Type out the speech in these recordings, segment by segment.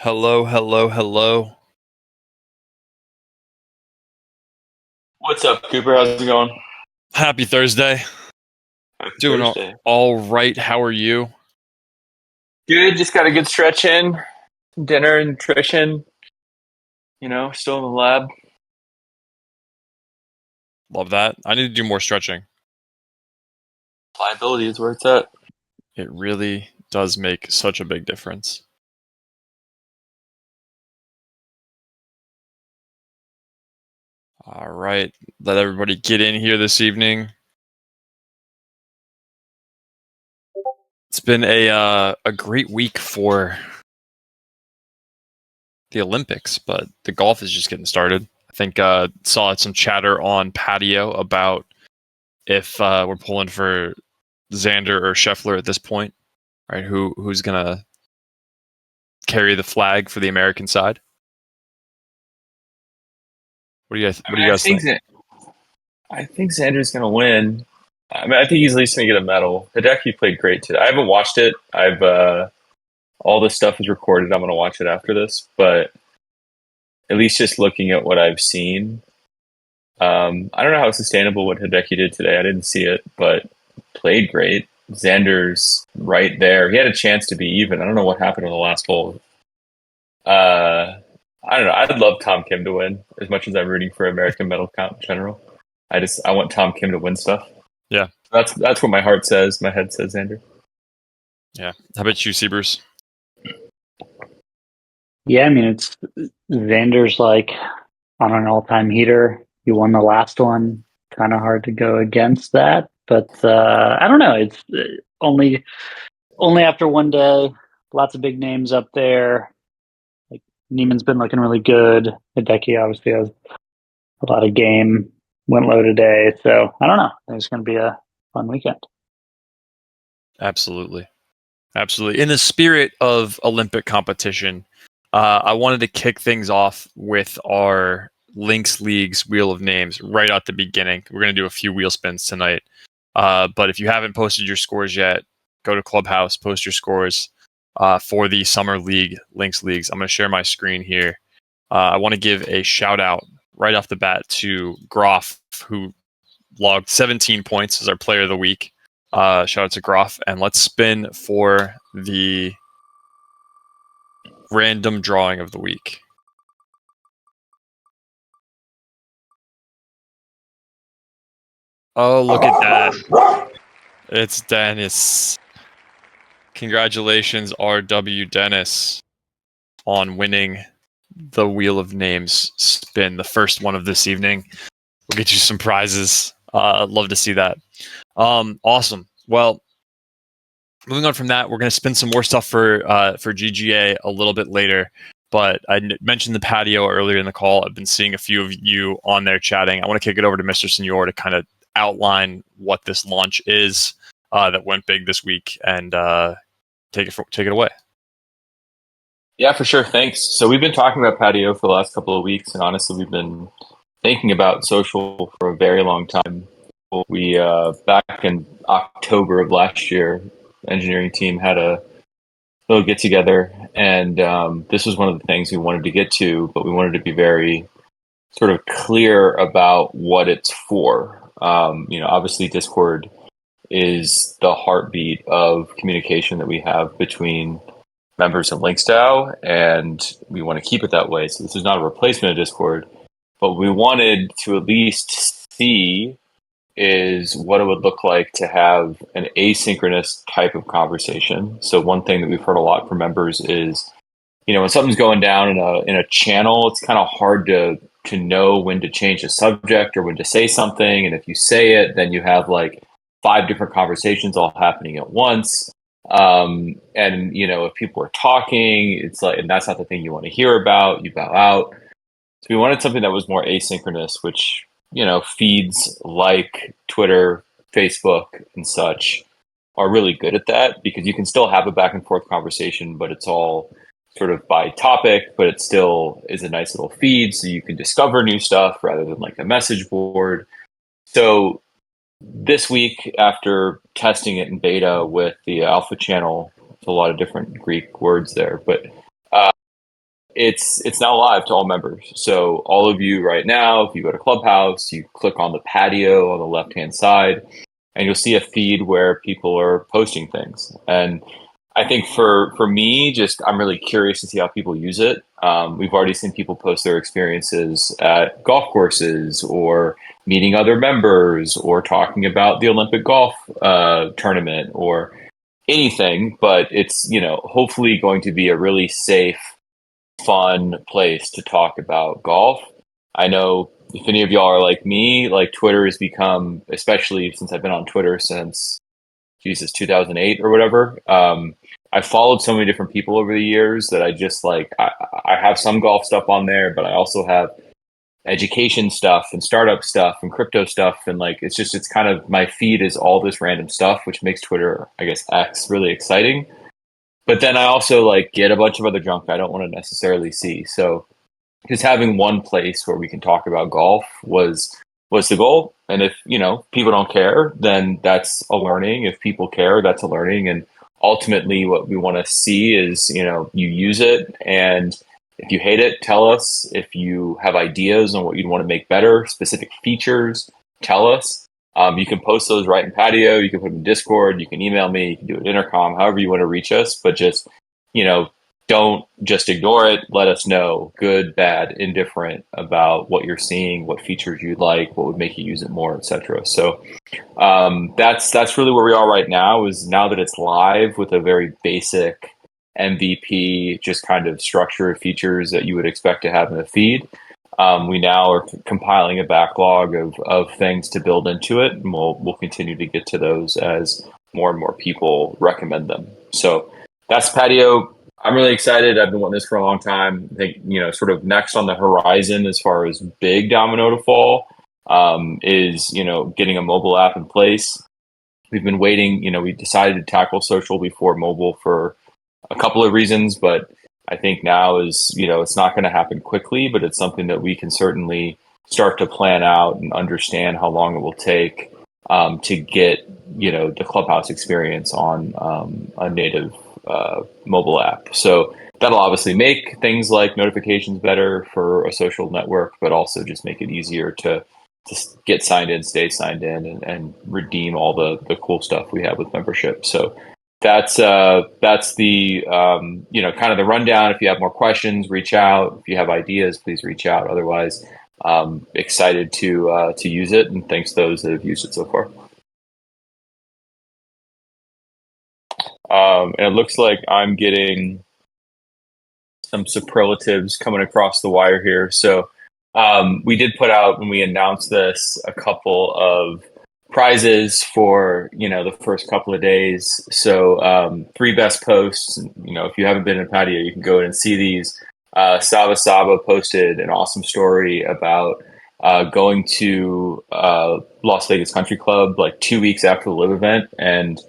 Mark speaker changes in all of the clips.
Speaker 1: Hello, hello, hello.
Speaker 2: What's up, Cooper? How's it going?
Speaker 1: Happy Thursday.
Speaker 2: Happy
Speaker 1: Doing
Speaker 2: Thursday.
Speaker 1: all right. How are you?
Speaker 2: Good. Just got a good stretch in. Dinner and nutrition. Still in the lab.
Speaker 1: Love that. I need to do more stretching.
Speaker 2: Liability is where it's at.
Speaker 1: It really does make such a big difference. All right. Let everybody get in here this evening. It's been a great week for the Olympics, but the golf is just getting started. I think saw some chatter on Patio about if we're pulling for Xander or Scheffler at this point, right? Who's gonna carry the flag for the American side? What do you
Speaker 2: I
Speaker 1: guys
Speaker 2: think
Speaker 1: think?
Speaker 2: that I think Xander's gonna win. I think he's at least gonna get a medal. Hideki played great today. I haven't watched it. I've all this stuff is recorded. I'm gonna watch it after this, but at least just looking at what I've seen, I don't know how sustainable what Hideki did today. I didn't see it, but played great. Xander's right there. He had a chance to be even. I don't know what happened on the last hole. Uh, I don't know. I'd love Tom Kim to win as much as I'm rooting for American medal count in general. I want Tom Kim to win stuff.
Speaker 1: Yeah,
Speaker 2: That's what my heart says. My head says Xander.
Speaker 1: yeah. How about you, Seabers?
Speaker 3: Yeah, I mean, it's Xander's like on an all-time heater. He won the last one. Kind of hard to go against that, but I don't know. It's only after one day. Lots of big names up there. Like Neiman's been looking really good. Hideki obviously has a lot of game. Went low today, so I don't know. I think it's going to be a fun weekend.
Speaker 1: Absolutely, absolutely. In the spirit of Olympic competition, I wanted to kick things off with our Links Leagues Wheel of Names right at the beginning. We're going to do a few wheel spins tonight. But if you haven't posted your scores yet, go to Clubhouse, post your scores for the Summer League Links Leagues. I'm going to share my screen here. I want to give a shout out right off the bat to Groff, who logged 17 points as our player of the week. Shout out to Groff. And let's spin for the random drawing of the week. Oh, look at that. It's Dennis. Congratulations, RW Dennis, on winning the Wheel of Names spin, the first one of this evening. We'll get you some prizes. I'd love to see that. Awesome. Well, moving on from that, we're going to spin some more stuff for GGA a little bit later. But I mentioned the patio earlier in the call. I've been seeing a few of you on there chatting. I want to kick it over to Mr. Senor to kind of outline what this launch is that went big this week and take it away.
Speaker 2: Yeah, for sure. Thanks. So we've been talking about Patio for the last couple of weeks, and honestly, we've been thinking about social for a very long time. We back in October of last year, engineering team had a little get together, and this was one of the things we wanted to get to, but we wanted to be very sort of clear about what it's for. Obviously, Discord is the heartbeat of communication that we have between members of LinksDAO, and we want to keep it that way. So this is not a replacement of Discord, but we wanted to at least see is what it would look like to have an asynchronous type of conversation. So one thing that we've heard a lot from members is, when something's going down in a channel, it's kind of hard to know when to change the subject or when to say something. And if you say it, then you have like 5 different conversations all happening at once. And if people are talking, it's like, and that's not the thing you want to hear about, you bow out. So we wanted something that was more asynchronous, which, feeds like Twitter, Facebook, and such are really good at that because you can still have a back and forth conversation, but it's all sort of by topic, but it still is a nice little feed. So you can discover new stuff rather than like a message board. So this week, after testing it in beta with the alpha channel, it's a lot of different Greek words there, but it's now live to all members. So all of you right now, if you go to Clubhouse, you click on the patio on the left-hand side, and you'll see a feed where people are posting things. And I think for me, just I'm really curious to see how people use it. We've already seen people post their experiences at golf courses or meeting other members or talking about the Olympic golf tournament or anything. But it's, hopefully going to be a really safe, fun place to talk about golf. I know if any of y'all are like me, like Twitter has become, especially since I've been on Twitter since 2008 or whatever. I've followed so many different people over the years that I just I have some golf stuff on there, but I also have education stuff and startup stuff and crypto stuff. And it's kind of my feed is all this random stuff, which makes Twitter, I guess, X really exciting. But then I also get a bunch of other junk I don't want to necessarily see. So just having one place where we can talk about golf was the goal. And if people don't care, then that's a learning. If people care, that's a learning. And ultimately what we want to see is you use it, and if you hate it, tell us. If you have ideas on what you'd want to make better, specific features, tell us. You can post those right in Patio, you can put them in Discord, you can email me, you can do it intercom, however you want to reach us, but just don't just ignore it. Let us know, good, bad, indifferent, about what you're seeing, what features you'd like, what would make you use it more, etc. So that's really where we are right now. Is now that it's live with a very basic MVP, just kind of structure of features that you would expect to have in a feed. We now are compiling a backlog of things to build into it, and we'll continue to get to those as more and more people recommend them. So that's Patio. I'm really excited. I've been wanting this for a long time. I think, sort of next on the horizon as far as big domino to fall is, getting a mobile app in place. We've been waiting. We decided to tackle social before mobile for a couple of reasons, but I think now is, it's not going to happen quickly, but it's something that we can certainly start to plan out and understand how long it will take to get, the Clubhouse experience on a native mobile app. So that'll obviously make things like notifications better for a social network, but also just make it easier to get signed in, stay signed in, and redeem all the cool stuff we have with membership. So that's the kind of the rundown. If you have more questions, reach out. If you have ideas, please reach out. Otherwise, excited to use it, and thanks to those that have used it so far. And it looks like I'm getting some superlatives coming across the wire here. So we did put out, when we announced this, a couple of prizes for the first couple of days. So 3 best posts. If you haven't been in Patio, you can go in and see these. Saba posted an awesome story about going to Las Vegas Country Club 2 weeks after the live event and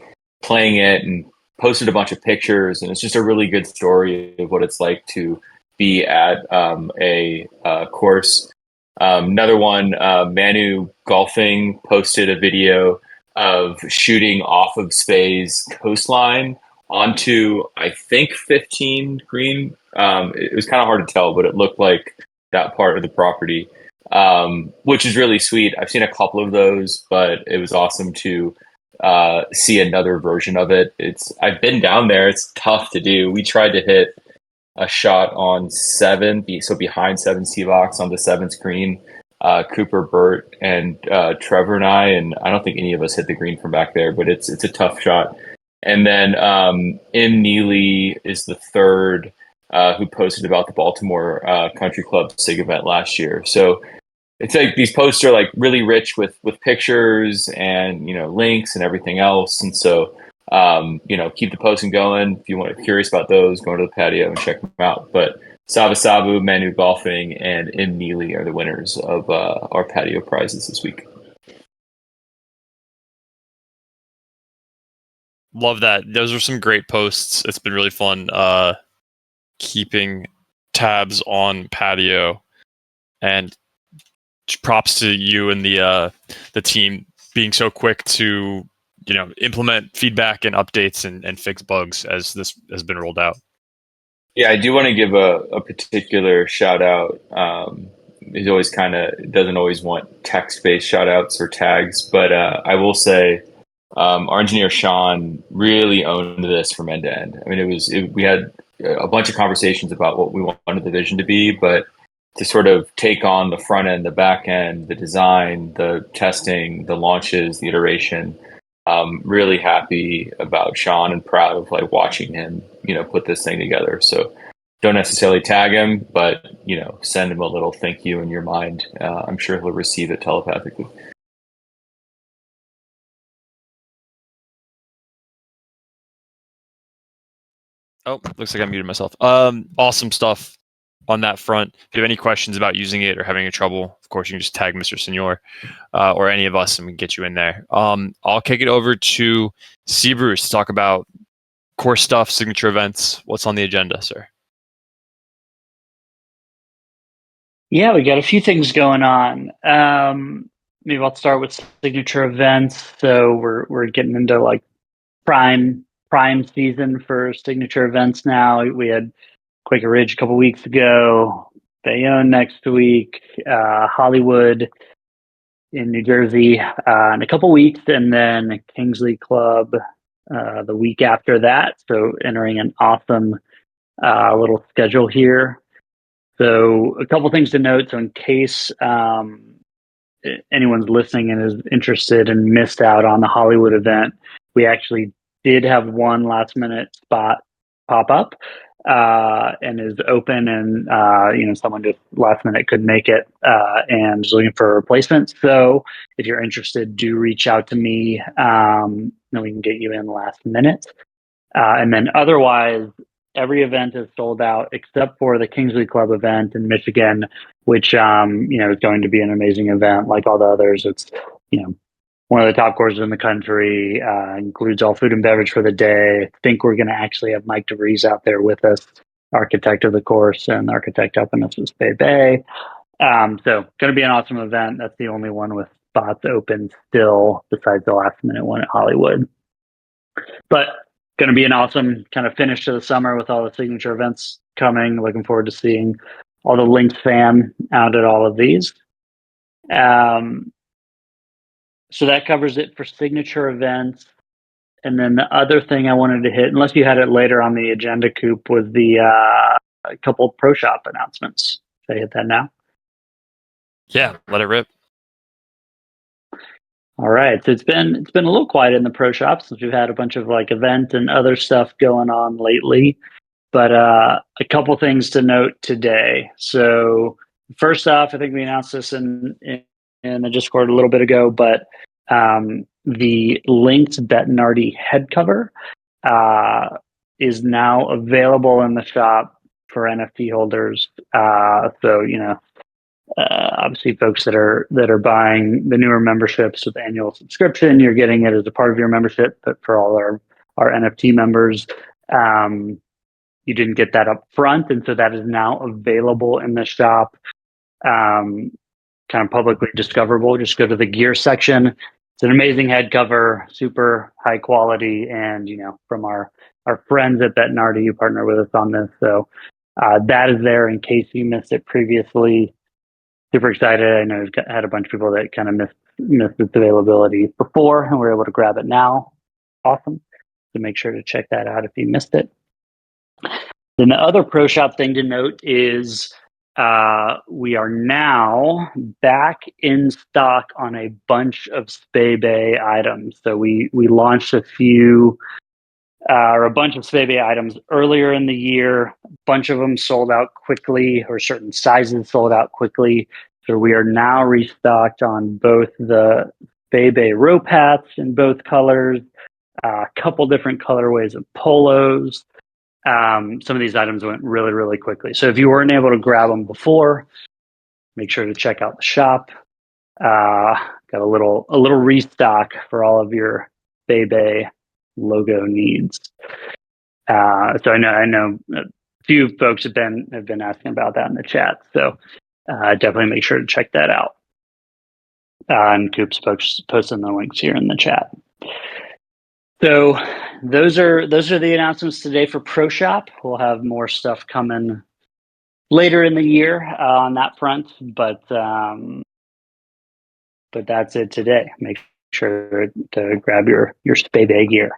Speaker 2: playing it, and posted a bunch of pictures. And it's just a really good story of what it's like to be at a course. Another one, Manu Golfing posted a video of shooting off of Spay's coastline onto, I think, 15 green. It was kind of hard to tell, but it looked like that part of the property, which is really sweet. I've seen a couple of those, but it was awesome to see another version of it. I've been down there. It's tough to do. We tried to hit a shot on 7, so behind 7 Seavox on the 7th green. Cooper, Burt, and Trevor and I don't think any of us hit the green from back there, but it's a tough shot. And then M. Neely is the third who posted about the Baltimore Country Club SIG event last year. So it's like these posts are really rich with pictures and links and everything else. And so keep the posting going. If you want curious about those, go to the Patio and check them out. But Sabu, Manu Golfing, and M. Neely are the winners of our Patio prizes this week.
Speaker 1: Love that. Those are some great posts. It's been really fun keeping tabs on Patio, and props to you and the team being so quick to implement feedback and updates and fix bugs as this has been rolled out.
Speaker 2: Yeah, I do want to give a particular shout out. He's always doesn't always want text-based shout outs or tags, but I will say our engineer Sean really owned this from end to end. I mean, we had a bunch of conversations about what we wanted the vision to be, but to sort of take on the front end, the back end, the design, the testing, the launches, the iteration. Really happy about Sean and proud of like watching him, put this thing together. So don't necessarily tag him, but send him a little thank you in your mind. I'm sure he'll receive it telepathically.
Speaker 1: Oh, looks like I muted myself. Awesome stuff on that front. If you have any questions about using it or having any trouble, of course, you can just tag Mr. Senor or any of us and we can get you in there. I'll kick it over to C. Bruce to talk about core stuff, signature events. What's on the agenda, sir?
Speaker 3: Yeah, we got a few things going on. Maybe I'll start with signature events. So we're getting into like prime season for signature events now. We had Quaker Ridge a couple weeks ago, Bayonne next week, Hollywood in New Jersey in a couple weeks, and then Kingsley Club the week after that. So entering an awesome little schedule here. So a couple things to note. So in case anyone's listening and is interested and missed out on the Hollywood event, we actually did have one last minute spot pop up and is open, and someone just last minute could make it and is looking for a replacement. So if you're interested, do reach out to me. Then we can get you in last minute. And then otherwise, every event is sold out except for the Kingsley Club event in Michigan, which is going to be an amazing event like all the others. It's one of the top courses in the country, includes all food and beverage for the day. I think we're going to actually have Mike DeVries out there with us, architect of the course and architect helping us with Spey Bay. So going to be an awesome event. That's the only one with spots open still besides the last minute one at Hollywood. But going to be an awesome kind of finish to the summer with all the signature events coming. Looking forward to seeing all the Links fam out at all of these. So that covers it for signature events. And then the other thing I wanted to hit, unless you had it later on the agenda, Coop, was the a couple of Pro Shop announcements. Should I hit that now?
Speaker 1: Yeah, let it rip.
Speaker 3: All right. So it's been a little quiet in the Pro Shop since we've had a bunch of like event and other stuff going on lately. But a couple things to note today. So first off, I think we announced this in the Discord a little bit ago, but the Links Bettinardi head cover is now available in the shop for NFT holders. So obviously, folks that are buying the newer memberships with annual subscription, you're getting it as a part of your membership. But for all our NFT members, you didn't get that up front, and so that is now available in the shop, kind of publicly discoverable. Just go to the gear section. It's an amazing head cover, super high quality, and from our friends at Bettinardi, who partner with us on this. So that is there in case you missed it previously. Super excited. I know we've had a bunch of people that kind of missed its availability before, and we're able to grab it now. Awesome. So make sure to check that out if you missed it. Then the other Pro Shop thing to note is we are now back in stock on a bunch of Spey Bay items. So we launched a bunch of Spey Bay items earlier in the year. A bunch of them sold out quickly, or certain sizes sold out quickly. So we are now restocked on both the Spey Bay rope hats in both colors, a couple different colorways of polos. Some of these items went really, really quickly. So if you weren't able to grab them before, make sure to check out the shop. Got a little restock for all of your Spey Bay logo needs. So I know a few folks have been asking about that in the chat. So definitely make sure to check that out. And Coop's posting the links here in the chat. So those are the announcements today for Pro Shop. We'll have more stuff coming later in the year on that front, but that's it today. Make sure to grab your Spebe gear.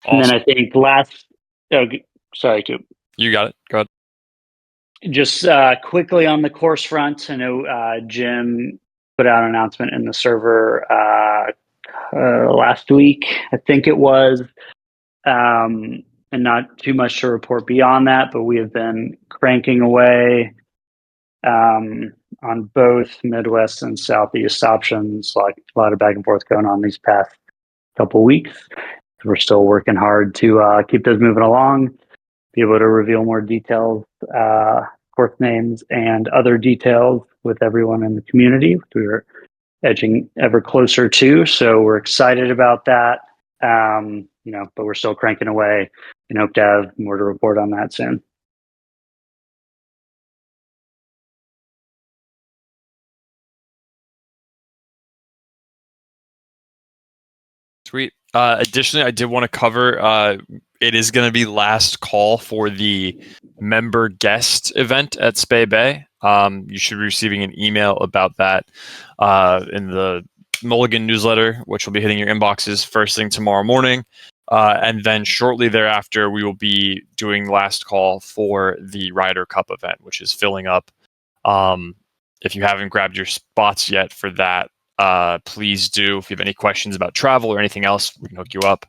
Speaker 1: Awesome.
Speaker 3: And then I think sorry, Coop.
Speaker 1: You got it. Go ahead.
Speaker 3: Just quickly on the course front, I know Jim put out an announcement in the server last week, I think it was, and not too much to report beyond that, but we have been cranking away on both Midwest and Southeast options, like a lot of back and forth going on these past couple weeks. We're still working hard to keep those moving along, be able to reveal more details, course names, and other details with everyone in the community, which we are edging ever closer to. So we're excited about that. But we're still cranking away and hope to have more to report on that soon.
Speaker 1: Sweet. Additionally, I did want to cover, it is going to be last call for the member guest event at Spebe. You should be receiving an email about that in the Mulligan newsletter, which will be hitting your inboxes first thing tomorrow morning. And then shortly thereafter, we will be doing last call for the Ryder Cup event, which is filling up. If you haven't grabbed your spots yet for that, please do. If you have any questions about travel or anything else, we can hook you up.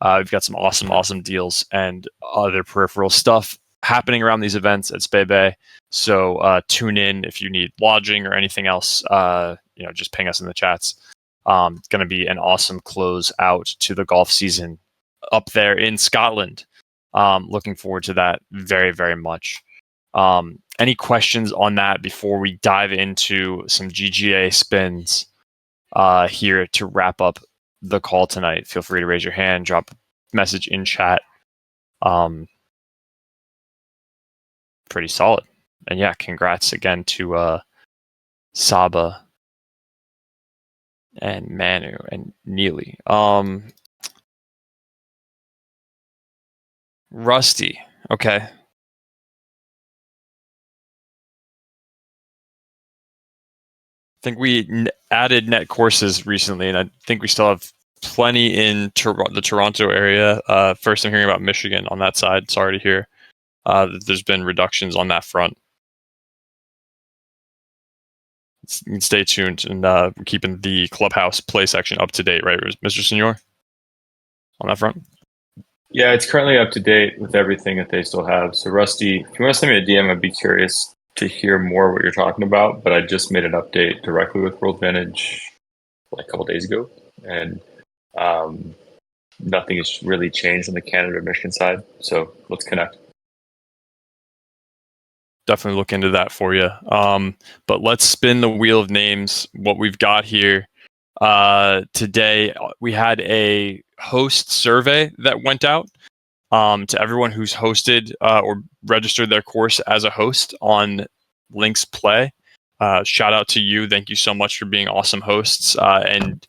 Speaker 1: We've got some awesome deals and other peripheral stuff happening around these events at Spebe. So tune in if you need lodging or anything else. Just ping us in the chats. It's going to be an awesome close out to the golf season up there in Scotland. Looking forward to that very, very much. Any questions on that before we dive into some GGA spins here to wrap up the call tonight? Feel free to raise your hand, drop a message in chat. Pretty solid. And yeah, congrats again to Saba and Manu and Neely. Rusty. Okay. I think we added net courses recently, and I think we still have plenty in the Toronto area. First, I'm hearing about Michigan on that side. Sorry to hear that there's been reductions on that front. Stay tuned, and we're keeping the clubhouse play section up to date, right, Mr. Senor? On that front?
Speaker 2: Yeah, it's currently up to date with everything that they still have. So, Rusty, if you want to send me a DM, I'd be curious to hear more what you're talking about. But I just made an update directly with World Vantage like a couple days ago, and nothing has really changed on the Canada Michigan side. So let's connect.
Speaker 1: Definitely look into that for you. But let's spin the wheel of names. What we've got here today, we had a host survey that went out to everyone who's hosted or registered their course as a host on Links Play. Shout out to you. Thank you so much for being awesome hosts. And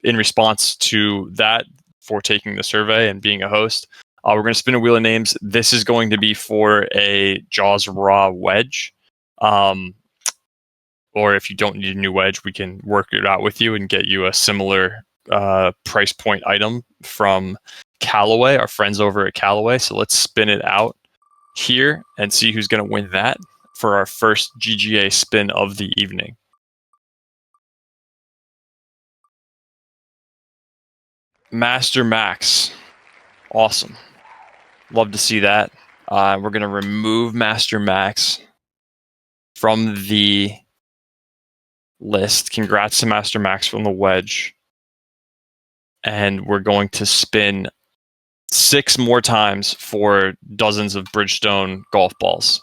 Speaker 1: in response to that, for taking the survey and being a host, we're going to spin a wheel of names. This is going to be for a Jaws Raw wedge. Or if you don't need a new wedge, we can work it out with you and get you a similar price point item from Callaway, our friends over at Callaway. So let's spin it out here and see who's going to win that for our first GGA spin of the evening. Master Max. Awesome. Love to see that. We're going to remove Master Max from the list. Congrats to Master Max from the wedge. And we're going to spin 6 more times for dozens of Bridgestone golf balls.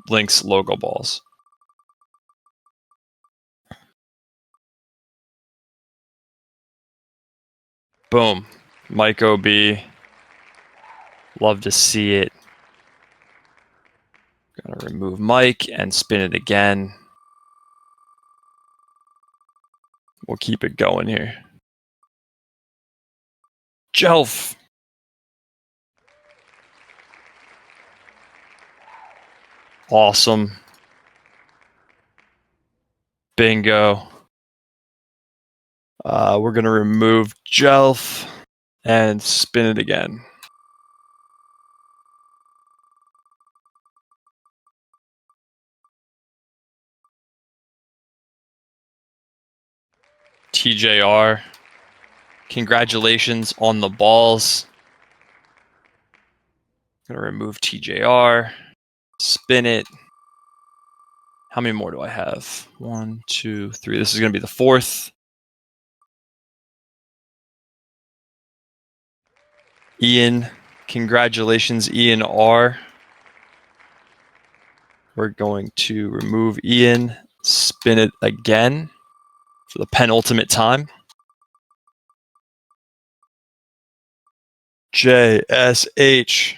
Speaker 1: Links logo balls. Boom. Mike OB. Love to see it. Gonna remove Mike and spin it again. We'll keep it going here. Jelf. Awesome. Bingo. We're going to remove Jelf and spin it again. TJR. Congratulations on the balls. I'm going to remove TJR. Spin it. How many more do I have? 1, 2, 3. This is going to be the fourth. Ian. Congratulations, Ian R. We're going to remove Ian. Spin it again for the penultimate time. JSH.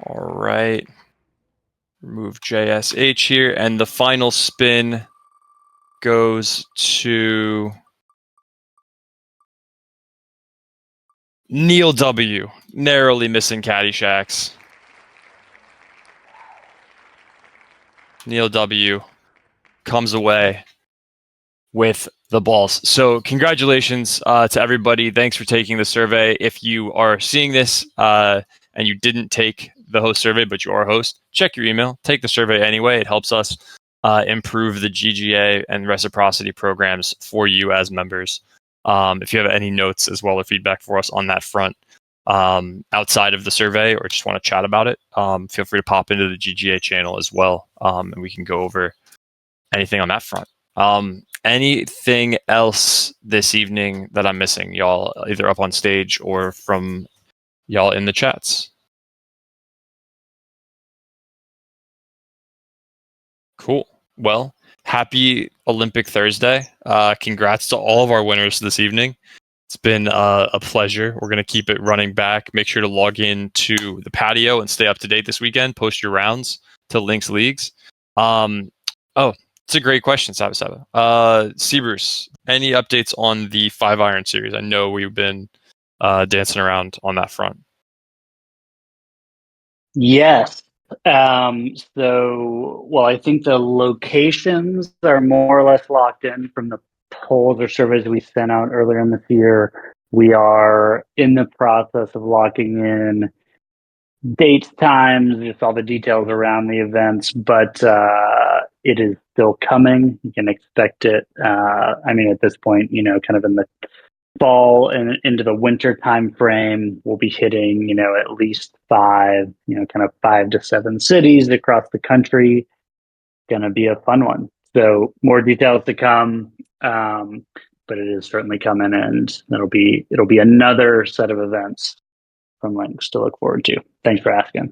Speaker 1: All right. Remove JSH here. And the final spin goes to Neil W. Narrowly missing Caddyshack. Neil W. comes away with the balls. So congratulations to everybody. Thanks for taking the survey. If you are seeing this and you didn't take the host survey, but you are a host, check your email. Take the survey anyway. It helps us improve the GGA and reciprocity programs for you as members. If you have any notes as well or feedback for us on that front outside of the survey or just want to chat about it, feel free to pop into the GGA channel as well, and we can go over anything on that front. Anything else this evening that I'm missing, y'all, either up on stage or from y'all in the chats? Cool. Well, happy Olympic Thursday. Congrats to all of our winners this evening. It's been a pleasure. We're going to keep it running back. Make sure to log in to the patio and stay up to date this weekend. Post your rounds to Links Leagues. It's a great question, Saba. Bruce, any updates on the 5-iron series? I know we've been dancing around on that front.
Speaker 3: Yes. I think the locations are more or less locked in from the polls or surveys we sent out earlier in this year. We are in the process of locking in dates, times, just all the details around the events, but it is still coming. You can expect it. At this point, kind of in the fall and into the winter time frame, we'll be hitting, at least 5, kind of 5 to 7 cities across the country. Gonna be a fun one. So more details to come, but it is certainly coming, and it'll be another set of events from Links to look forward to. Thanks for asking.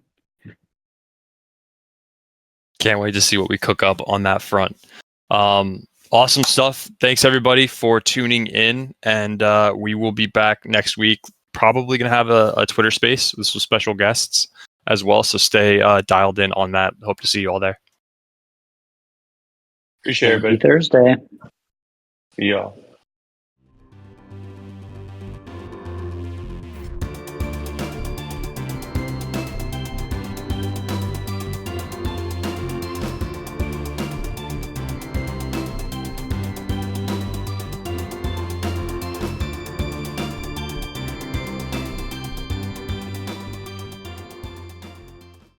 Speaker 1: Can't wait to see what we cook up on that front. Awesome stuff. Thanks everybody for tuning in, and we will be back next week. Probably going to have a Twitter space with some special guests as well, so stay dialed in on that. Hope to see you all there.
Speaker 2: Appreciate everybody.
Speaker 3: Happy Thursday.
Speaker 2: See y'all.